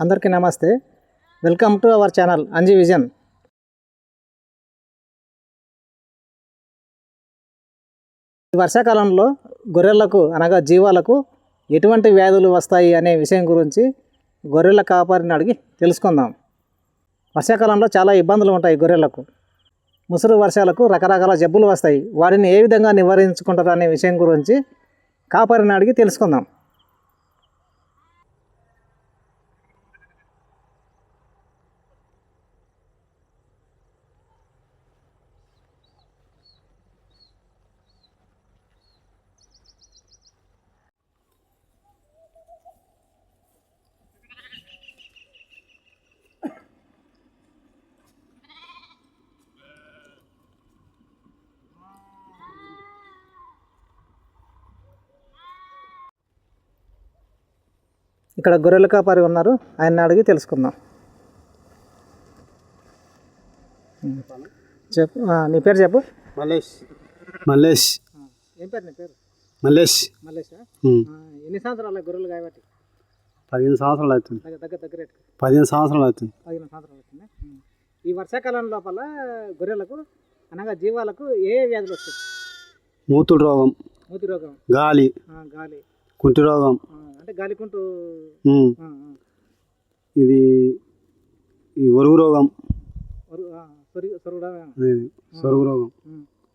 అందరికీ నమస్తే. Welcome to our channel Anji vision. వర్షాకాలంలో గొర్రెలకు అనగా జీవాలకు ఎటువంటి వ్యాధులు వస్తాయి అనే విషయం గురించి గొర్రెల కాపరిని అడిగి తెలుసుకుందాం. వర్షాకాలంలో చాలా ఇబ్బందులు ఉంటాయి గొర్రెలకు. ముసురు వర్షాలకు రకరకాల జబ్బులు వస్తాయి. వాటిని ఏ విధంగా నివారించుకుంటారు అనే విషయం గురించి కాపరిని అడిగి తెలుసుకుందాం. ఇక్కడ గొర్రెల కాపరి ఉన్నారు, ఆయన అడిగి తెలుసుకుందాం. చెప్పు, నీ పేరు చెప్పు. మల్లేష్. ఏం పేరు నీ పేరు? మల్లేష్. ఎన్ని సంవత్సరాలు గొర్రెలు కాబట్టి? 15 సంవత్సరాలు అవుతుంది. దగ్గర 15 సంవత్సరాలు అవుతుంది. 15 సంవత్సరాలు అవుతుంది. ఈ వర్షాకాలం లోపల గొర్రెలకు అనగా జీవాలకు ఏ వ్యాధులు వస్తాయి? మూతి రోగం, గాలి, కుంటి రోగం, అంటే గాలికుంటూ, ఇది ఒరుగు రోగం, సొరుగు రోగం,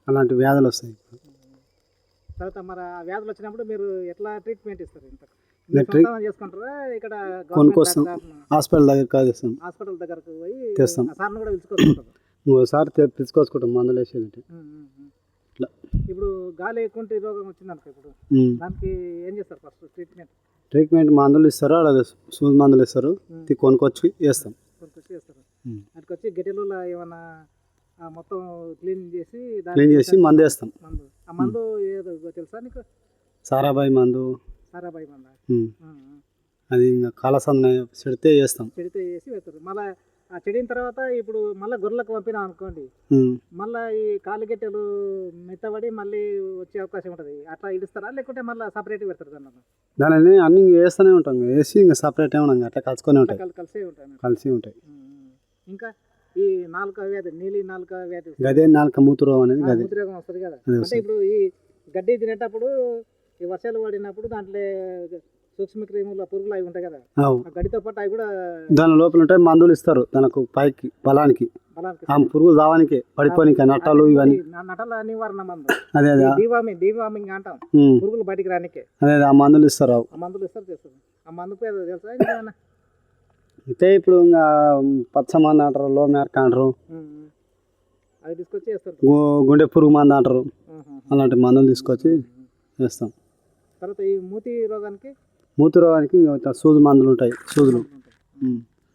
అలాంటి వ్యాధులు వస్తాయి. తర్వాత మరి ఆ వ్యాధులు వచ్చినప్పుడు మీరు ఎట్లా ట్రీట్మెంట్ ఇస్తారు? చేసుకుంటారా? ఇక్కడ కొనుక్కొస్తాం, హాస్పిటల్ దగ్గరకు పోయి తెస్తాం. సార్ని కూడా పిలుచుకొచ్చుకుంటారు. ఒకసారి పిలుచుకొచ్చుకుంటాం మందులు వేసేది. ఇట్లా ఇప్పుడు గాలి కుంటి రోగం వచ్చిందనుకో, ఇప్పుడు దానికి ఏం చేస్తారు? ఫస్ట్ ట్రీట్మెంట్ మందులు ఇస్తారు, అలా సూది మందులు ఇస్తారు, కొనుక్కొచ్చి వేస్తాం. అటుకొచ్చి గడ్డిలో ఏమన్నా మొత్తం క్లీన్ చేసి మందు వేస్తాం. ఆ మందు ఏదో తెలుసా నీకు? సారాబాయి మందు. అది ఇంకా కాలసంద చెడితే వేస్తాం. వేసి వేస్తారు. మళ్ళీ ఆ చెడిన తర్వాత ఇప్పుడు మళ్ళీ గొర్రెలకు పంపినాం అనుకోండి, మళ్ళీ ఈ కాలుగెట్టెలు మెత్తబడి మళ్ళీ వచ్చే అవకాశం ఉంటుంది. అట్లా ఇడుస్తారా లేకుంటే మళ్ళీ సపరేట్ పెడతారు? దానిని అన్ని వేస్తూనే ఉంటాం, వేసి ఇంకా సపరేట్ ఏమన్నా అట్లా కలుసుకొని ఉంటాయి, కలిసి ఉంటాయి. ఇంకా ఈ నాలుక వ్యాధి, నీలి నాలుక వ్యాధి, గదే నాలుక మూతి రోగం అనేది మూతి రోగం వస్తుంది కదా. అంటే ఇప్పుడు ఈ గడ్డి తినేటప్పుడు ఈ వర్షాలు పడినప్పుడు దాంట్లో సూక్ష్మక్రిముల పురుగులు అవి ఉంటాయి కదా, గడ్డితో పాటు అవి కూడా దాని లోపల ఉంటాయి. మందులు ఇస్తారు దానికి పైకి బలానికి, ఆ పురుగులు దావానికి పడిపోయి నట్టాలు ఇవన్నీ, నటల నివారణ మందు, అదే డీవార్మింగ్ అంటాం, పురుగులు బయటికి రానికే అదే ఆ మందులు ఇస్తారు. చేస్తారు. ఆ మందు పేరు తెలుసా? అయితే ఇప్పుడు ఇంకా పచ్చ మందు అంటారు, లో మేరక అంటారు, అది తీసుకొచ్చి వేస్తారు. గుండె పురుగు మందు అంటారు, అలాంటి మందులు తీసుకొచ్చి వేస్తాం. తర్వాత ఈ మూతి రోగానికి ఇంకా సూది మందులు ఉంటాయి, సూదులు.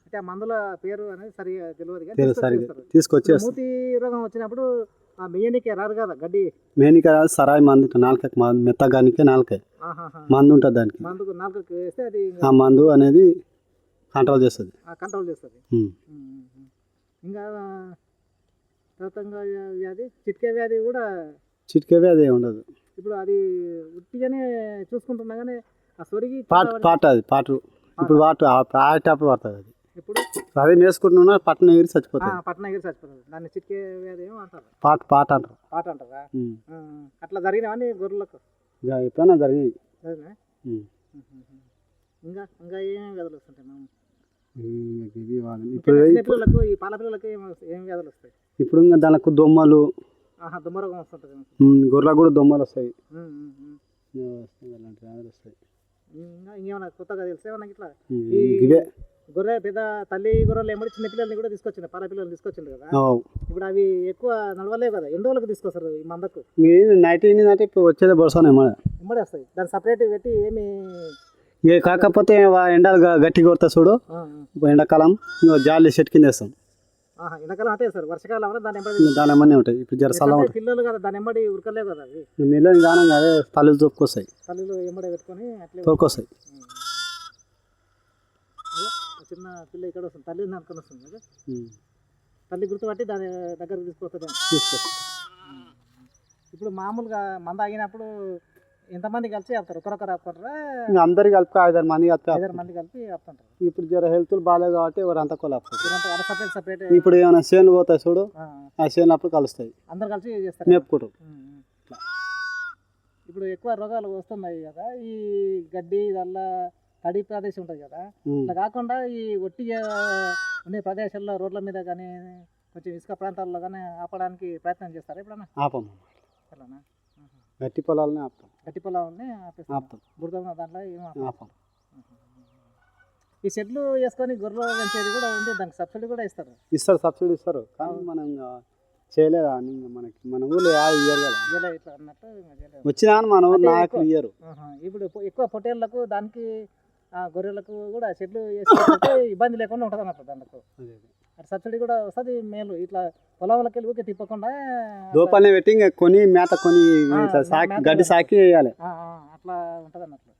అంటే ఆ మందుల పేరు అనేది సరిగా తెలియదు, తీసుకొచ్చి మూతి రోగం వచ్చినప్పుడు ఆ మెయ్యనికే రాదు కదా గడ్డి, మెయిన్కి రాదు. సరాయి మందు నాలుక మెత్తగానికే నాలుక మందు ఉంటుంది, దానికి నాలుకకి వేస్తే అది ఆ మందు అనేది కంట్రోల్ చేస్తుంది. ఇంకా వ్యాధి చిట్కే వ్యాధి కూడా, చిట్కే వ్యాధి ఉండదు. ఇప్పుడు అది ఉట్టిగానే చూసుకుంటున్నా కానీ ఆ సొరిగి పాటు ఇప్పుడు ఆటప్పుడు పడుతుంది. అది ఇప్పుడు అదే వేసుకుంటున్నా పట్టణ ఎగిరి చచ్చిపోతుంది. దాన్ని చిట్కే వ్యాధి ఏమో అంటారు, పాట అంటారా? అట్లా జరిగినావని గొర్రెలకు ఎప్పుడైనా జరిగినాయి. ఇంకా ఏమేమి వ్యాధులు వస్తుంటాయి? ఇప్పుడు ఈ పాల పిల్లలకి ఏం వ్యాధులు వస్తాయి? ఇప్పుడు ఇంకా దానికి దొమ్మలు, దొమ్మ రోగం వస్తుంటుంది. గొర్రెలకు కూడా దొమ్మలు వస్తాయి, అలాంటి వ్యాధులు వస్తాయి. ఇంకా ఇంకేమన్నా కొత్తగా తెలుసా మనకి? ఇట్లా గొర్రె పెద్ద తల్లి గొర్రెలు ఏమో చిన్న పిల్లల్ని కూడా తీసుకొచ్చింది, పాల పిల్లల్ని తీసుకొచ్చింది కదా. ఇప్పుడు అవి ఎక్కువ నడవలేవు కదా, ఎన్ని రోజులకు తీసుకొస్తారు ఈ మందకు? నైట్ అంటే ఇప్పుడు వచ్చేది బొరసానే ఎమ్మడే వస్తాయి. దాన్ని సపరేట్ పెట్టి ఏమి కాకపోతే ఎండలు గట్టి కొడతా చూడు, ఎండాకాలం జాలి చెట్టు కింద వేస్తాం. ఎండాకాలం అంటే సార్, వర్షాకాలం దాని ఎమ్మనే ఉంటాయి. ఇప్పుడు జరసాల పిల్లలు కదా, దాని ఎమ్మడి ఉరకలేవు కదా అవి, మిల్లని గానం అదే తల్లులు తొక్కొస్తాయి, తల్లులు ఎమ్మడే పెట్టుకొని అట్లా తొక్కొస్తాయి. చిన్న పిల్ల ఇక్కడ వస్తుంది, తల్లి అనుకుని వస్తుంది కదా, తల్లి గుర్తుపట్టి దాని దగ్గరకు తీసుకొస్తుంది. ఇప్పుడు మామూలుగా మంద ఆగినప్పుడు ఎంతమంది కలిసి ఆపుతారు? ఒకరొకరు ఆపుతారా? ఇంకా అందరికి కలిపి 5-6 మంది కలిపి 5 మంది కలిపి ఆపుతుంటారు. ఇప్పుడు జర హెల్త్లు బాగాలేదు కాబట్టి ఎవరు అంతా కొలాపుతారు. సపరేట్ సపరేట్ ఇప్పుడు ఏమైనా చేనులు పోతాయి చూడు, ఆ చేనులు అప్పుడు కలుస్తాయి, అందరు కలిసి చేస్తారు, మేపుకుంటారు. ఇప్పుడు ఎక్కువ రోగాలు వస్తున్నాయి కదా, ఈ గడ్డి ఇదల్లా తడి ప్రదేశం ఉంటుంది కదా, ఇట్లా కాకుండా ఈ ఒట్టిగా ఉండే ప్రదేశాల్లో రోడ్ల మీద కానీ కొంచెం ఇసుక ప్రాంతాల్లో కానీ ఆపడానికి ప్రయత్నం చేస్తారా ఎప్పుడన్నా? ఆపము, అలానా? గట్టి పొలాలనే ఆపుతాం. గట్టి పొలాలని ఆపుతాం, బురద దాంట్లో ఏం ఆపం. ఈ షెడ్లు వేసుకొని గొర్రెలు పెంచేది కూడా ఉంది, దానికి సబ్సిడీ కూడా ఇస్తారు. సబ్సిడీ ఇస్తారు, కానీ మనం ఇంకా చేయలేదా అని మనకి మన ఊళ్ళో ఇయ్యరు కదా, ఇట్లా అన్నట్టు వచ్చినా మన ఊరు నాయకులు ఇయ్యరు. ఇప్పుడు ఎక్కువ పొట్టేళ్లకు దానికి గొర్రెలకు కూడా షెడ్లు వేసుకుంటే ఇబ్బంది లేకుండా ఉంటుంది అన్నట్టు, దానికి సబ్సిడీ కూడా వస్తుంది. మేలు ఇట్లా పొలంలోకి వెళ్ళి ఊరికే తిప్పకుండా దోపాలనే పెట్టి ఇంకా కొని మేత కొని గడ్డి సాకి వేయాలి, అట్లా ఉంటుంది అన్నట్లు.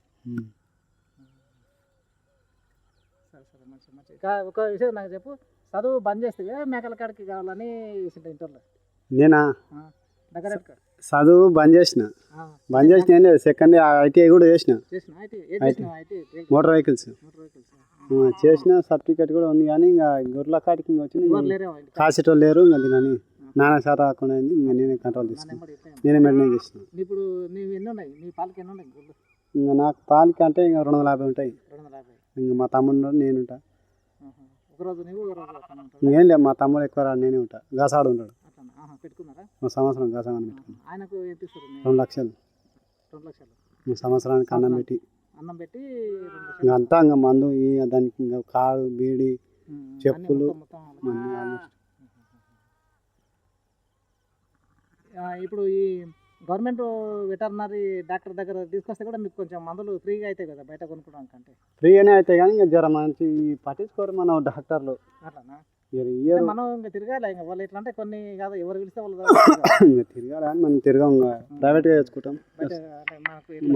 సరే సరే, మంచి మంచి. ఒక విషయం నాకు చెప్పు, చదువు బంద్ చేస్తే మేకల కాడికి కావాలని ఇంటర్లో నేనా దగ్గర చదువు బంద్ చేసిన ఏం లేదు, సెకండ్ ITI కూడా చేసిన, మోటార్ వెహికల్స్ చేసిన, సర్టిఫికేట్ కూడా ఉంది. కానీ ఇంకా గొర్రెల కాడికి వచ్చింది, కాసేటోళ్ళు లేరు, ఇంకా దీని నానా శాతం కాకుండా ఇంకా నేనే కంట్రోల్ తీసుకున్నాను, నేనే మెయింటైన్ చేసిన. ఇప్పుడు నీవు ఎన్ని ఉన్నాయి, నీ పాలకి ఎన్ని ఉన్నాయి? ఇంకా నాకు పాలకి అంటే ఇంకా 250 ఉంటాయి. ఇంకా మా తమ్ముడు నేను ఉంటా, ఏం లేదు మా తమ్ముడు ఎక్కువ రాడు, నేనే ఉంటా. గసాడు ఉంటాడు, సంవత్సరం గసాన్ని పెట్టుకున్నాను. 2 లక్షలు సంవత్సరానికి అన్నం పెట్టి ఇంకా అంతా ఇంకా మందు దానికి ఇంకా కాడు బీడి చెప్పులు. ఇప్పుడు ఈ గవర్నమెంట్ వెటర్నరీ డాక్టర్ దగ్గర తీసుకొస్తే కూడా మీకు కొంచెం మందులు ఫ్రీగా అవుతాయి కదా బయట కొనుక్కోవడానికి? అంటే ఫ్రీగానే అవుతాయి, కానీ ఇంకా జర మంచి పట్టించుకోరు మన డాక్టర్లు. అట్లానా? మనం ఇంకా తిరగాలి, ఇంకా వాళ్ళు ఎట్లా అంటే కొన్ని కాదు ఎవరు పిలిస్తే వాళ్ళు ఇంకా తిరగాలి, అని మనం తిరగం, ప్రైవేట్గా తెచ్చుకుంటాం.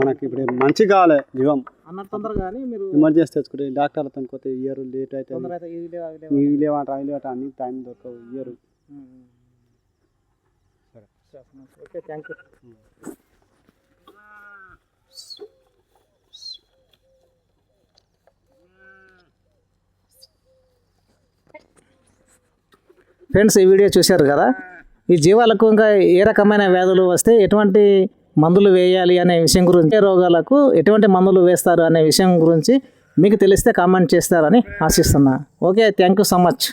మనకి ఇప్పుడు మంచి కావాలి జీవం అన్నట్టు తొందరగా, కానీ మీరు ఎమర్జెన్సీ తెచ్చుకుంటే డాక్టర్లతో కొత్త ఇయర్ లేట్ అయితే లేవాట అన్ని టైం దొరకవు, year. Okay, thank you. Friends, ఈ వీడియో చూశారు కదా, ఈ జీవాలకు ఇంకా ఏ రకమైన వ్యాధులు వస్తే ఎటువంటి మందులు వేయాలి అనే విషయం గురించి, రోగాలకు ఎటువంటి మందులు వేస్తారు అనే విషయం గురించి మీకు తెలిస్తే కామెంట్ చేస్తారని ఆశిస్తున్నా. Okay, thank you so much.